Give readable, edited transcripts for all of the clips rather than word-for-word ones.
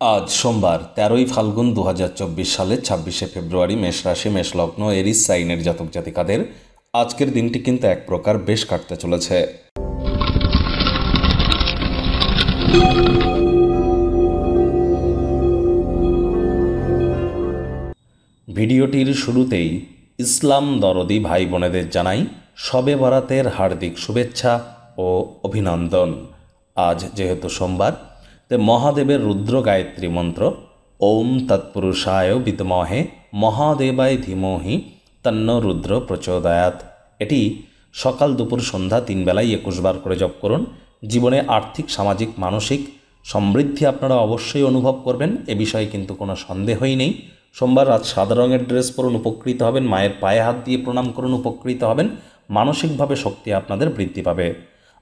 আজ সোমবার ১৩ই ফাল্গুন ২০২৪ সালের ২৬শে ফেব্রুয়ারি মেষ রাশি মেষ লগ্ন এরিস সাইনের জাতক জাতিকাদের আজকের দিনটি কিন্তু এক প্রকার বেশ কাটতে চলেছে। ভিডিওটির শুরুতেই ইসলাম দরদি ভাই বোনেদের জানাই শবে বরাতের হার্দিক শুভেচ্ছা ও অভিনন্দন। আজ যেহেতু সোমবার, মহাদেবের রুদ্র গায়ত্রী মন্ত্র ওম তৎপুরুষায় বিদ্মহে মহাদেবায় ধীমহি তন্ন রুদ্র প্রচোদয়াৎ, এটি সকাল দুপুর সন্ধ্যা 3 বেলায় 21 বার করে জপ করুন। জীবনে আর্থিক সামাজিক মানসিক সমৃদ্ধি আপনারা অবশ্যই অনুভব করবেন, এ বিষয়ে কিন্তু কোনো সন্দেহই নেই। সোমবার রাত সাদা রঙের ড্রেস পরুন, উপকৃত হবেন। মায়ের পায়ে হাত দিয়ে প্রণাম করুন, উপকৃত হবেন। মানসিকভাবে শক্তি আপনাদের বৃদ্ধি পাবে।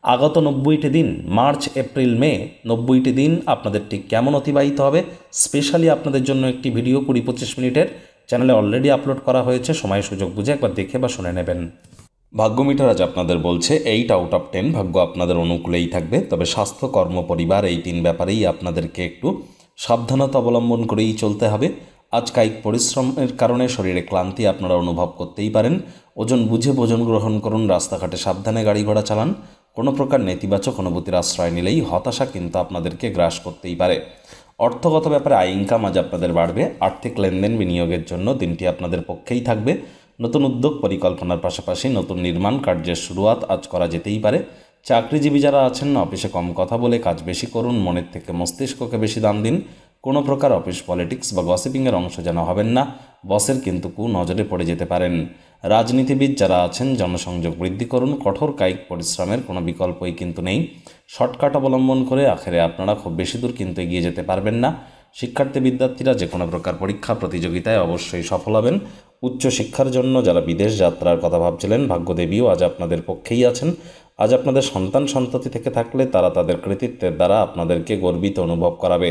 আগত 90টি দিন মার্চ এপ্রিল মে 90টি দিন আপনাদের ঠিক কেমন অতিবাহিত হবে, স্পেশালি আপনাদের জন্য একটি ভিডিও 20-25 মিনিটের চ্যানেলে অলরেডি আপলোড করা হয়েছে। সময় সুযোগ বুঝে একবার দেখে বা শুনে নেবেন। ভাগ্য মিটার আজ আপনাদের বলছে 8 আউট অফ 10 ভাগ্য আপনাদের অনুকূলেই থাকবে। তবে স্বাস্থ্য, কর্ম, পরিবার এই 3 ব্যাপারেই আপনাদেরকে একটু সাবধানতা অবলম্বন করেই চলতে হবে। আজ কায়িক পরিশ্রমের কারণে শরীরে ক্লান্তি আপনারা অনুভব করতেই পারেন। ওজন বুঝে ভোজন গ্রহণ করুন। রাস্তাঘাটে সাবধানে গাড়ি ঘোড়া চালান। কোনো প্রকার নেতিবাচক অনুভূতির আশ্রয় নিলেই হতাশা কিন্তু আপনাদেরকে গ্রাস করতেই পারে। অর্থগত ব্যাপারে আয় ইনকাম আজ আপনাদের বাড়বে। আর্থিক লেনদেন বিনিয়োগের জন্য দিনটি আপনাদের পক্ষেই থাকবে। নতুন উদ্যোগ পরিকল্পনার পাশাপাশি নতুন নির্মাণ কার্যের শুরুয়াত আজ করা যেতেই পারে। চাকরিজীবী যারা আছেন, অফিসে কম কথা বলে কাজ বেশি করুন। মনের থেকে মস্তিষ্ককে বেশি দাম দিন। কোনো প্রকার অফিস পলিটিক্স বা গসিপিংয়ের অংশ যেন হবেন না, বসের কিন্তু নজরে পড়ে যেতে পারেন। রাজনীতিবিদ যারা আছেন, জনসংযোগ বৃদ্ধি করুন। কঠোর কায়িক পরিশ্রমের কোনো বিকল্পই কিন্তু নেই। শর্টকাট অবলম্বন করে আখেরে আপনারা খুব বেশি দূর কিন্তু এগিয়ে যেতে পারবেন না। শিক্ষার্থী বিদ্যার্থীরা যে কোনো প্রকার পরীক্ষা প্রতিযোগিতায় অবশ্যই সফল হবেন। উচ্চশিক্ষার জন্য যারা বিদেশ যাত্রার কথা ভাবছিলেন, ভাগ্যদেবীও আজ আপনাদের পক্ষেই আছেন। আজ আপনাদের সন্তান সন্ততি থেকে থাকলে তারা তাদের কৃতিত্বের দ্বারা আপনাদেরকে গর্বিত অনুভব করাবে।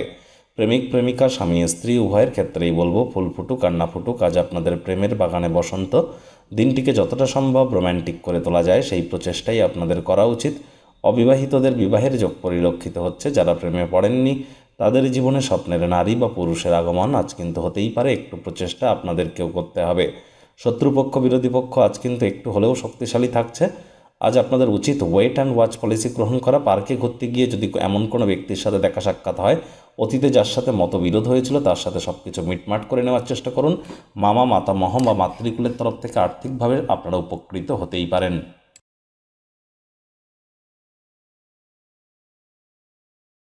প্রেমিক প্রেমিকা, স্বামী স্ত্রী উভয়ের ক্ষেত্রেই বলবো ফুল ফুটুক আর না ফুটুক, আজ আপনাদের প্রেমের বাগানে বসন্ত। দিনটিকে যতটা সম্ভব রোম্যান্টিক করে তোলা যায় সেই প্রচেষ্টাই আপনাদের করা উচিত। অবিবাহিতদের বিবাহের যোগ পরিলক্ষিত হচ্ছে। যারা প্রেমে পড়েননি তাদের জীবনে স্বপ্নের নারী বা পুরুষের আগমন আজ কিন্তু হতেই পারে। একটু প্রচেষ্টা আপনাদেরকেও করতে হবে। শত্রুপক্ষ বিরোধী পক্ষ আজ কিন্তু একটু হলেও শক্তিশালী থাকছে। আজ আপনাদের উচিত ওয়েট অ্যান্ড ওয়াচ পলিসি গ্রহণ করা। পার্কে ঘুরতে গিয়ে যদি এমন কোনো ব্যক্তির সাথে দেখা সাক্ষাৎ হয়, অতীতে যার সাথে মতবিরোধ হয়েছিল তার সাথে সব কিছু মিটমাট করে নেওয়ার চেষ্টা করুন। মামা, মাতামহ বা মাতৃকুলের তরফ থেকে আর্থিকভাবে আপনারা উপকৃত হতেই পারেন।